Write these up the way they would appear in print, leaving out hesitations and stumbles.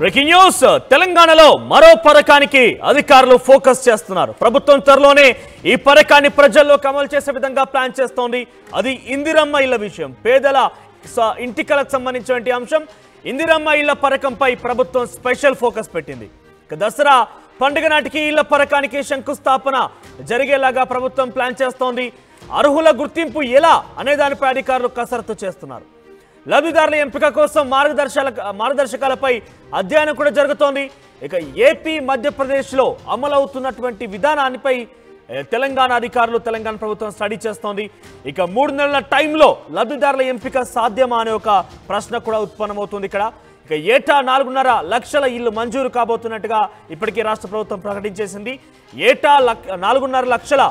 Breaking news తెలంగాణలో మరో పథకానికి అధికారులు ఫోకస్ చేస్తున్నారు. ప్రభుత్వం త్వరలోనే ఈ పథకాన్ని ప్రజల్లోకి అమలు చేసే విధంగా ప్లాన్ చేస్తోంది. అది ఇందిరమ్మ ఇళ్ల విషయం. పేదల ఇంటికలకు సంబంధించిన అంశం. ఇందిరమ్మ ఇళ్ల పథకంపై ప్రభుత్వం స్పెషల్ ఫోకస్ పెట్టింది. దసరా పండుగ నాటికి ఇళ్ల పథకానికి శంకుస్థాపన జరిగేలాగా ప్రభుత్వం ప్లాన్ చేస్తోంది. అర్హుల గుర్తింపు ఎలా అనే దానిపై అధికారులు కసరత్తు చేస్తున్నారు. లబ్ధిదారుల ఎంపిక కోసం మార్గదర్శకాలపై అధ్యయనం కూడా జరుగుతోంది. ఇక ఏపీ మధ్యప్రదేశ్లో అమలవుతున్నటువంటి విధానానిపై తెలంగాణ అధికారులు తెలంగాణ ప్రభుత్వం స్టడీ చేస్తోంది. ఇక 3 నెలల టైంలో లబ్ధిదారుల ఎంపిక సాధ్యమా అనే ఒక ప్రశ్న కూడా ఉత్పన్నమవుతుంది. ఇక ఏటా 4.5 లక్షల ఇళ్లు మంజూరు కాబోతున్నట్టుగా ఇప్పటికే రాష్ట్ర ప్రభుత్వం ప్రకటించేసింది. ఏటా 4.5 లక్షల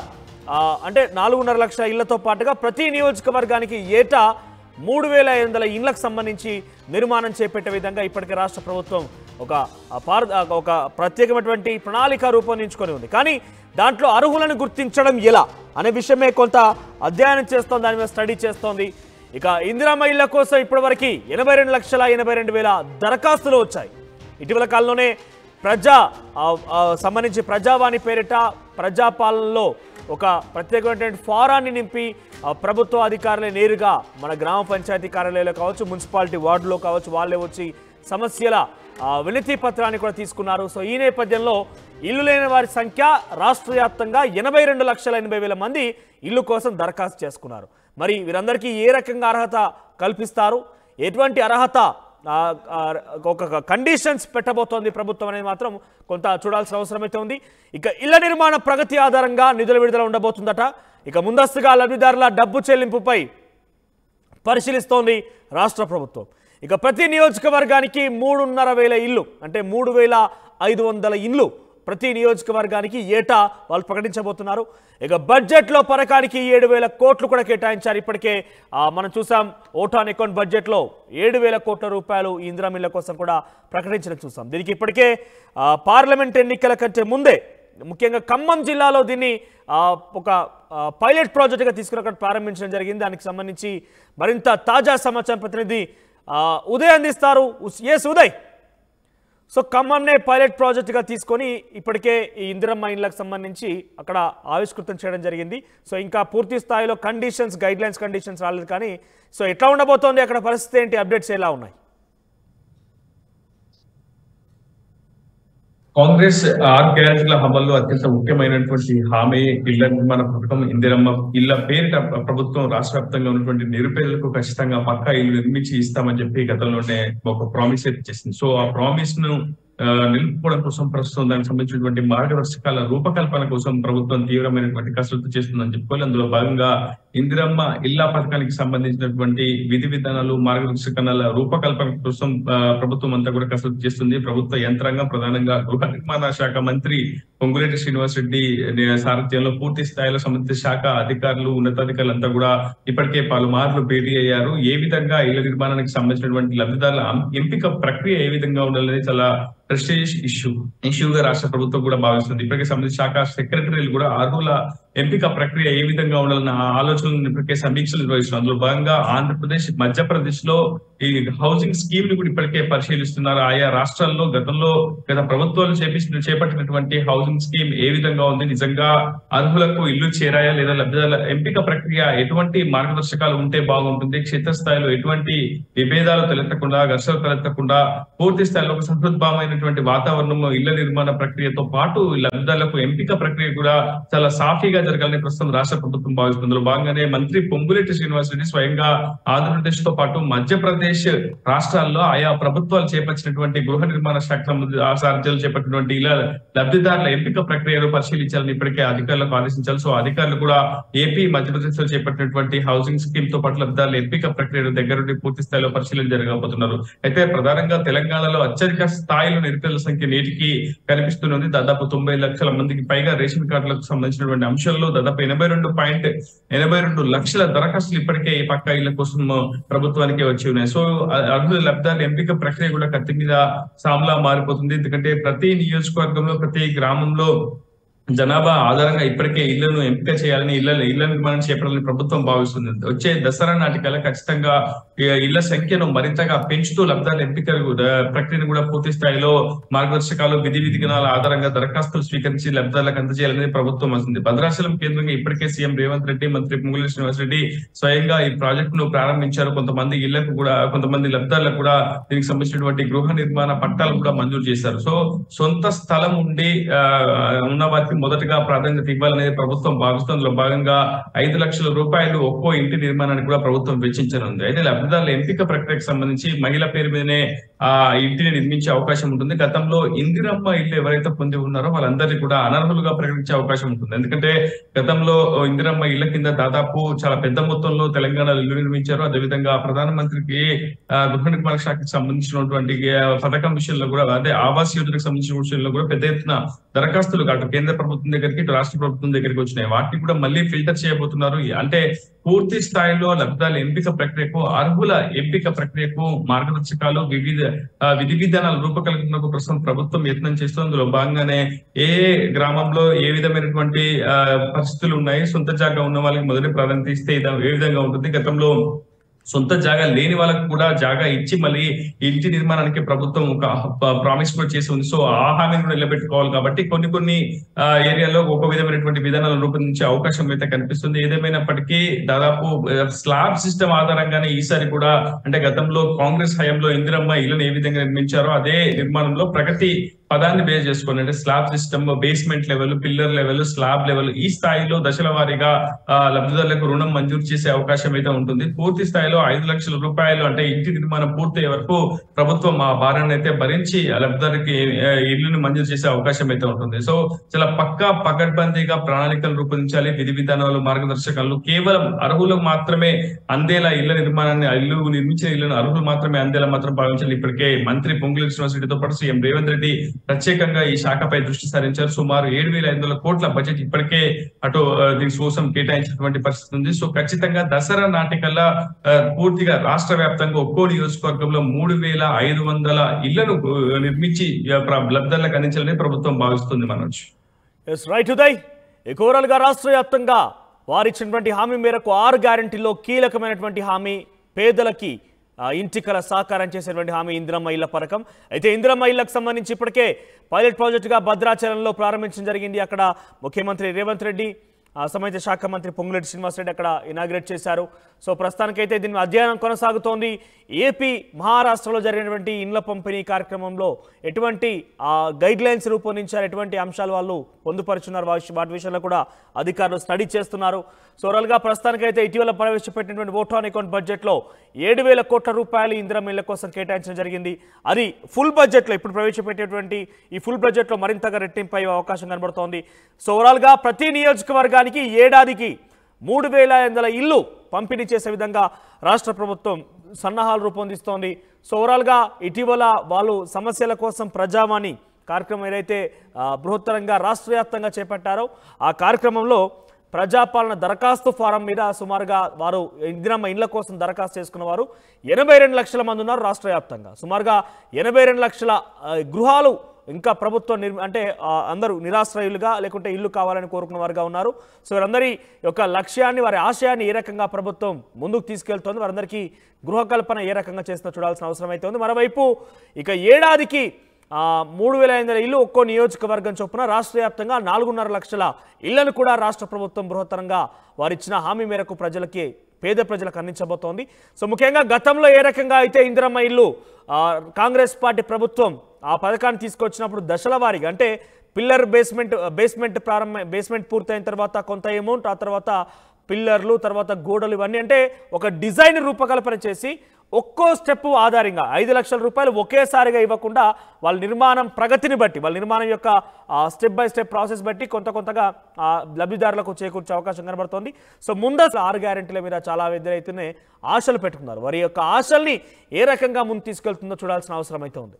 అంటే 4.5 లక్షల ఇళ్లతో పాటుగా ప్రతి నియోజకవర్గానికి ఏటా 3,500 ఇళ్లకు సంబంధించి నిర్మాణం చేపట్టే విధంగా ఇప్పటికే రాష్ట్ర ప్రభుత్వం ఒక ప్రత్యేకమైనటువంటి ప్రణాళిక రూపొందించుకొని ఉంది. కానీ దాంట్లో అర్హులను గుర్తించడం ఎలా అనే విషయమే కొంత అధ్యయనం చేస్తోంది, దాని మీద స్టడీ చేస్తోంది. ఇక ఇందిరమ్మ ఇళ్ల కోసం ఇప్పటివరకు 82,82,000 దరఖాస్తులు వచ్చాయి. ఇటీవల కాలంలోనే సంబంధించి ప్రజావాణి పేరిట ప్రజాపాలనలో ఒక ప్రత్యేకమైనటువంటి ఫారాన్ని నింపి ప్రభుత్వ అధికారులే నేరుగా మన గ్రామ పంచాయతీ కార్యాలయాల్లో కావచ్చు, మున్సిపాలిటీ వార్డులో కావచ్చు, వాళ్ళే వచ్చి సమస్యల వినతి పత్రాన్ని కూడా తీసుకున్నారు. సో ఈ నేపథ్యంలో ఇల్లు లేని వారి సంఖ్య రాష్ట్ర వ్యాప్తంగా 82,80,000 మంది ఇల్లు కోసం దరఖాస్తు చేసుకున్నారు. మరి వీరందరికీ ఏ రకంగా అర్హత కల్పిస్తారు, ఎటువంటి అర్హత ఒక కండిషన్స్ పెట్టబోతోంది ప్రభుత్వం అనేది మాత్రం కొంత చూడాల్సిన అవసరం అయితే ఉంది. ఇక ఇళ్ల నిర్మాణ ప్రగతి ఆధారంగా నిధుల విడుదల ఉండబోతుందట. ఇక ముందస్తుగా లబ్ధిదారుల డబ్బు చెల్లింపుపై పరిశీలిస్తోంది రాష్ట్ర ప్రభుత్వం. ఇక ప్రతి నియోజకవర్గానికి 3,500 ఇల్లు అంటే 3,500 ఇల్లు ప్రతి నియోజకవర్గానికి ఏటా వాళ్ళు ప్రకటించబోతున్నారు. ఇక బడ్జెట్లో పథకానికి 7,000 కోట్లు కూడా కేటాయించారు. ఇప్పటికే మనం చూసాం ఓట్ ఆన్ అకౌంట్ బడ్జెట్లో 7,000 కోట్ల రూపాయలు ఈ ఇందిరమ్మ ఇళ్ల కోసం కూడా ప్రకటించడం చూసాం. దీనికి ఇప్పటికే పార్లమెంట్ ఎన్నికల కంటే ముందే ముఖ్యంగా ఖమ్మం జిల్లాలో దీన్ని ఒక పైలట్ ప్రాజెక్టుగా తీసుకుని ప్రారంభించడం జరిగింది. దానికి సంబంధించి మరింత తాజా సమాచారం ప్రతినిధి ఉదయ్ అందిస్తారు. ఎస్ ఉదయ్, సో ఖమ్మంనే పైలట్ ప్రాజెక్టుగా తీసుకొని ఇప్పటికే ఈ ఇందిరమ్మ ఇళ్లకు సంబంధించి అక్కడ ఆవిష్కృతం చేయడం జరిగింది. సో ఇంకా పూర్తి స్థాయిలో గైడ్లైన్స్ కండిషన్స్ రాలేదు. కానీ సో ఎట్లా ఉండబోతోంది అక్కడ పరిస్థితి ఏంటి, అప్డేట్స్ ఎలా ఉన్నాయి? కాంగ్రెస్ 6 గ్యారెంటీల అమల్లో అత్యంత ముఖ్యమైనటువంటి హామీ ఇళ్ల నిర్మాణ పథకం ఇందిరమ్మ ఇళ్ల పేరిట ప్రభుత్వం రాష్ట్ర వ్యాప్తంగా ఉన్నటువంటి నిరుపేదలకు ఖచ్చితంగా పక్కా ఇల్లు నిర్మించి ఇస్తామని చెప్పి గతంలోనే ఒక ప్రామిస్ అయితే చేసింది. సో ఆ ప్రామిస్ ను నిలుపుకోవడం కోసం ప్రస్తుతం దానికి సంబంధించినటువంటి మార్గదర్శకాల రూపకల్పన కోసం ప్రభుత్వం తీవ్రమైనటువంటి కసరత్తు చేస్తుందని చెప్పుకోవాలి. అందులో భాగంగా ఇందిరమ్మ ఇళ్ల పథకానికి సంబంధించినటువంటి విధి విధానాలు మార్గదర్శకాల రూపకల్పన కోసం ప్రభుత్వం అంతా కూడా కసరత్తు చేస్తుంది. ప్రభుత్వ యంత్రాంగం ప్రధానంగా గృహ నిర్మాణ శాఖ మంత్రి పొంగులేటి శ్రీనివాస్ రెడ్డి సారథ్యంలో పూర్తి స్థాయిలో సంబంధిత శాఖ అధికారులు ఉన్నతాధికారులు అంతా కూడా ఇప్పటికే పలుమార్లు భేటీ అయ్యారు. ఏ విధంగా ఇళ్ల నిర్మాణానికి సంబంధించినటువంటి లబ్ధిదారుల ఎంపిక ప్రక్రియ ఏ విధంగా ఉండాలనేది చాలా ప్రెస్టీజియస్ ఇష్యూగా రాష్ట్ర ప్రభుత్వం కూడా భావిస్తుంది. ఇప్పటికే సంబంధించిన శాఖ సెక్రటరీలు కూడా అర్హుల ఎంపిక ప్రక్రియ ఏ విధంగా ఉండాలన్న ఆలోచనలు ఇప్పటికే సమీక్షలు నిర్వహిస్తున్నారు. అందులో భాగంగా ఆంధ్రప్రదేశ్, మధ్యప్రదేశ్ లో ఈ హౌసింగ్ స్కీమ్ ని కూడా ఇప్పటికే పరిశీలిస్తున్నారు. ఆయా రాష్ట్రాల్లో గత ప్రభుత్వాలు చేపట్టినటువంటి హౌసింగ్ స్కీమ్ ఏ విధంగా ఉంది, నిజంగా అర్హులకు ఇల్లు చేరాయా లేదా, లబ్ధిదారుల ఎంపిక ప్రక్రియ ఎటువంటి మార్గదర్శకాలు ఉంటే బాగుంటుంది, క్షేత్రస్థాయిలో ఎటువంటి విభేదాలు తలెత్తకుండా, ఘర్షణలు తలెత్తకుండా పూర్తి స్థాయిలో ఒక సంతృప్తమైనటువంటి వాతావరణం ఇళ్ల నిర్మాణ ప్రక్రియతో పాటు లబ్ధిదారులకు ఎంపిక ప్రక్రియ కూడా చాలా సాఫీగా జరగాలని ప్రస్తుతం రాష్ట్ర ప్రభుత్వం భావిస్తుంది. అందులో భాగంగానే మంత్రి పొంగులేటి శ్రీనివాస్ రెడ్డి స్వయంగా ఆంధ్రప్రదేశ్ తో పాటు మధ్యప్రదేశ్ రాష్ట్రాల్లో ఆయా ప్రభుత్వాలు చేపట్టినటువంటి గృహ నిర్మాణ శాఖ సారథ్యాలు చేపట్టినటువంటి ఇలా లబ్ధిదారుల ఎంపిక ప్రక్రియను పరిశీలించాలని ఇప్పటికే అధికారులకు ఆదేశించాలి. సో అధికారులు కూడా ఏపీ, మధ్యప్రదేశ్ లో చేపట్టినటువంటి హౌసింగ్ స్కీమ్ తో పాటు లబ్ధిదారుల ఎంపిక ప్రక్రియను దగ్గరుండి పూర్తి స్థాయిలో పరిశీలన జరగబోతున్నారు. అయితే ప్రధానంగా తెలంగాణలో అత్యధిక స్థాయిలో నిరుపేదల సంఖ్య నేటికి కనిపిస్తున్నది. దాదాపు 90 లక్షల మందికి పైగా రేషన్ కార్డులకు సంబంధించినటువంటి అంశాల్లో దాదాపు 82.82 లక్షల దరఖాస్తులు ఇప్పటికే ఈ పక్కా ఇళ్ల కోసం ప్రభుత్వానికి వచ్చి ఉన్నాయి. సో అర్హుల లబ్ధిదారుల ఎంపిక ప్రక్రియ కూడా కత్తి మీద సామ్లా మారిపోతుంది. ఎందుకంటే ప్రతి నియోజకవర్గంలో, ప్రతి గ్రామంలో జనాభా ఆధారంగా ఇప్పటికే ఇళ్లను ఎంపిక చేయాలని ఇళ్ల నిర్మాణం చేపట్టాలని ప్రభుత్వం భావిస్తుంది. వచ్చే దసరా నాటికల్లా ఖచ్చితంగా ఇళ్ల సంఖ్యను మరింతగా పెంచుతూ లబ్ధాల ఎంపిక ప్రక్రియను కూడా పూర్తి స్థాయిలో మార్గదర్శకాలు విధి విధానాల ఆధారంగా దరఖాస్తులు స్వీకరించి లబ్ధాలకు అందజేయాలని ప్రభుత్వం వస్తుంది. భద్రాచలం కేంద్రంగా ఇప్పటికే సీఎం రేవంత్ రెడ్డి, మంత్రి పొంగులేటి శ్రీనివాసరెడ్డి స్వయంగా ఈ ప్రాజెక్టును ప్రారంభించారు. కొంతమంది ఇళ్లకు కూడా, కొంతమంది లబ్ధాలకు కూడా దీనికి సంబంధించినటువంటి గృహ నిర్మాణ పట్టాలు కూడా మంజూరు చేశారు. సో సొంత స్థలం ఉండి ఉన్న వారికి మొదటగా ప్రాధాన్యత ఇవ్వాలనేది ప్రభుత్వం భావిస్తుందో భాగంగా 5 లక్షల రూపాయలు ఒక్కో ఇంటి నిర్మాణానికి కూడా ప్రభుత్వం వెచ్చించనుంది. అయితే లబ్ధిదారుల ఎంపిక ప్రక్రియకు సంబంధించి మహిళ పేరు మీదనే ఆ ఇంటిని నిర్మించే అవకాశం ఉంటుంది. గతంలో ఇందిరమ్మ ఇల్లు ఎవరైతే పొంది ఉన్నారో వాళ్ళందరినీ కూడా అనర్హులుగా ప్రకటించే అవకాశం ఉంటుంది. ఎందుకంటే గతంలో ఇందిరమ్మ ఇళ్ల కింద దాదాపు చాలా పెద్ద మొత్తంలో తెలంగాణలో ఇల్లు నిర్మించారు. అదేవిధంగా ప్రధానమంత్రికి గృహ నిర్మాణ శాఖకు సంబంధించినటువంటి పథకం విషయంలో కూడా, అదే ఆవాస్ యోజనకు సంబంధించిన విషయంలో కూడా పెద్ద ఎత్తున దరఖాస్తులు అటు కేంద్ర ప్రభుత్వం దగ్గరికి, ఇటు రాష్ట్ర ప్రభుత్వం దగ్గరికి వచ్చినాయి. వాటిని కూడా మళ్ళీ ఫిల్టర్ చేయబోతున్నారు. అంటే పూర్తి స్థాయిలో లబ్ధాల ఎంపిక ప్రక్రియకు, అర్హుల ఎంపిక ప్రక్రియకు మార్గదర్శకాలు, విధి విధానాల రూపకల్పనకు ప్రస్తుతం ప్రభుత్వం యత్నం చేస్తుంది. అందులో భాగంగానే ఏ గ్రామంలో ఏ విధమైనటువంటి పరిస్థితులు ఉన్నాయి, సొంత జాగా ఉన్న వాళ్ళకి మొదటి ప్రాధాన్యత ఇస్తే ఏ విధంగా ఉంటుంది. గతంలో సొంత జాగా లేని వాళ్ళకు కూడా జాగా ఇచ్చి మళ్ళీ ఇంటి నిర్మాణానికి ప్రభుత్వం ఒక ప్రామిస్ కూడా చేసి ఉంది. సో ఆ హామీని కూడా నిలబెట్టుకోవాలి. కాబట్టి కొన్ని ఏరియాలో ఒక విధమైనటువంటి విధానాలను రూపొందించే అవకాశం అయితే కనిపిస్తుంది. ఏదేమైనప్పటికీ దాదాపు స్లాబ్ సిస్టమ్ ఆధారంగానే ఈసారి కూడా, అంటే గతంలో కాంగ్రెస్ హయాంలో ఇందిరమ్మ ఇళ్లను ఏ విధంగా నిర్మించారో అదే నిర్మాణంలో ప్రగతి పదాన్ని బేస్ చేసుకోండి. అంటే slab system, basement level, pillar level, slab level, ఈ స్థాయిలో దశల వారీగా లబ్ధిదారులకు రుణం మంజూరు చేసే అవకాశం అయితే ఉంటుంది. పూర్తి స్థాయిలో 5 లక్షల రూపాయలు, అంటే ఇంటి నిర్మాణం పూర్తయ్యే వరకు ప్రభుత్వం ఆ భారాన్ని అయితే భరించి లబ్ధిదారుకి ఇల్లుని మంజూరు చేసే అవకాశం అయితే ఉంటుంది. సో చాలా పకడ్బందీగా ప్రణాళికలు రూపొందించాలి. విధి విధానాలు, మార్గదర్శకాలు కేవలం అర్హులకు మాత్రమే అందేలా, ఇళ్ల నిర్మాణాన్ని, నిర్మించిన ఇళ్లను అర్హులు మాత్రమే అందేలా మాత్రం భావించాలి. ఇప్పటికే మంత్రి పొంగులేటి శ్రీనివాసరెడ్డితో పాటు సీఎం రేవంత్ రెడ్డి ప్రత్యేకంగా ఈ శాఖపై దృష్టి సారించారు. సుమారు 7,500 కోట్ల బడ్జెట్ ఇప్పటికే అటు దీని కోసం కేటాయించినటువంటి పరిస్థితి ఉంది. సో ఖచ్చితంగా దసరా నాటికల్లా పూర్తిగా రాష్ట్ర వ్యాప్తంగా ఒక్కో నియోజకవర్గంలో 3,500 ఇళ్లను నిర్మించి లబ్ధాలకు అందించాలని ప్రభుత్వం భావిస్తుంది. మనోజ్. రైట్ ఉదయ్, ఓవరాల్ గా రాష్ట్ర వ్యాప్తంగా వారిచ్చినటువంటి హామీ మేరకు 6 గ్యారెంటీలో కీలకమైనటువంటి హామీ పేదలకి ఇంటికల సాకారం చేసేటువంటి హామీ ఇందిరమ్మ ఇళ్ల పథకం. అయితే ఇందిరమ్మ ఇళ్లకు సంబంధించి ఇప్పటికే పైలట్ ప్రాజెక్టుగా భద్రాచలంలో ప్రారంభించడం జరిగింది. అక్కడ ముఖ్యమంత్రి రేవంత్ రెడ్డి, సంబంధిత శాఖ మంత్రి పొంగులేటి శ్రీనివాసరెడ్డి అక్కడ ఇనాగ్రేట్ చేశారు. సో ప్రస్తుతానికైతే దీని అధ్యయనం కొనసాగుతోంది. ఏపీ, మహారాష్ట్రలో జరిగినటువంటి ఇండ్ల పంపిణీ కార్యక్రమంలో ఎటువంటి గైడ్ లైన్స్ రూపొందించారు, ఎటువంటి అంశాలు వాళ్ళు పొందుపరుచున్నారు, వాటి విషయంలో కూడా అధికారులు స్టడీ చేస్తున్నారు. సో ఓవరాల్గా ప్రస్తుతానికైతే ఇటీవల ప్రవేశపెట్టినటువంటి ఓట్ ఆన్ అకౌంట్ బడ్జెట్లో 7,000 కోట్ల రూపాయలు ఇందిరమ్మ ఇళ్ల కోసం కేటాయించడం జరిగింది. అది ఫుల్ బడ్జెట్లో, ఇప్పుడు ప్రవేశపెట్టేటువంటి ఈ ఫుల్ బడ్జెట్లో మరింతగా రెట్టింపు అయ్యే అవకాశం కనబడుతోంది. సో ఓవరాల్గా ప్రతి నియోజకవర్గానికి ఏడాదికి 3,500 ఇల్లు పంపిణీ చేసే విధంగా రాష్ట్ర ప్రభుత్వం సన్నాహాలు రూపొందిస్తోంది. సో ఓవరాల్గా ఇటీవల వాళ్ళు సమస్యల కోసం ప్రజావాణి కార్యక్రమం ఏదైతే బృహత్తరంగా రాష్ట్ర వ్యాప్తంగా చేపట్టారో ఆ కార్యక్రమంలో ప్రజాపాలన దరఖాస్తు ఫారం మీద సుమారుగా వారు ఇందిరమ్మ ఇళ్ల కోసం దరఖాస్తు చేసుకున్న వారు 82 లక్షల మంది ఉన్నారు. రాష్ట్ర వ్యాప్తంగా సుమారుగా 82 లక్షల గృహాలు ఇంకా ప్రభుత్వం అంటే అందరూ నిరాశ్రయులుగా లేకుంటే ఇల్లు కావాలని కోరుకున్న వారుగా ఉన్నారు. సో వారందరి యొక్క లక్ష్యాన్ని, వారి ఆశయాన్ని ఏ రకంగా ప్రభుత్వం ముందుకు తీసుకెళ్తోంది, వారందరికీ గృహకల్పన ఏ రకంగా చేస్తుందో చూడాల్సిన అవసరం అయితే ఉంది. మరోవైపు ఇక ఏడాదికి 3,500 ఇల్లు ఒక్కో నియోజకవర్గం చొప్పున రాష్ట్ర వ్యాప్తంగా 4.5 లక్షల ఇళ్లను కూడా రాష్ట్ర ప్రభుత్వం బృహత్తరంగా వారిచ్చిన హామీ మేరకు ప్రజలకి, పేద ప్రజలకు అందించబోతోంది. సో ముఖ్యంగా గతంలో ఏ రకంగా అయితే ఇందిరమ్మ ఇల్లు కాంగ్రెస్ పార్టీ ప్రభుత్వం ఆ పథకాన్ని తీసుకొచ్చినప్పుడు దశల వారీగా, అంటే పిల్లర్ బేస్మెంట్ పూర్తయిన తర్వాత కొంత అమౌంట్, ఆ తర్వాత పిల్లర్లు, తర్వాత గోడలు, ఇవన్నీ అంటే ఒక డిజైన్ రూపకల్పన చేసి ఒక్కో స్టెప్ ఆధారంగా 5 లక్షల రూపాయలు ఒకేసారిగా ఇవ్వకుండా వాళ్ళ నిర్మాణం ప్రగతిని బట్టి, వాళ్ళ నిర్మాణం యొక్క స్టెప్ బై స్టెప్ ప్రాసెస్ బట్టి కొంతగా లబ్ధిదారులకు చేకూర్చే అవకాశం కనబడుతోంది. సో ముందస్తు 6 గ్యారెంటీల మీద చాలా విద్యార్థులైతేనే ఆశలు పెట్టుకున్నారు. వారి యొక్క ఆశల్ని ఏ రకంగా ముందు తీసుకెళ్తుందో చూడాల్సిన అవసరం అయితే ఉంది.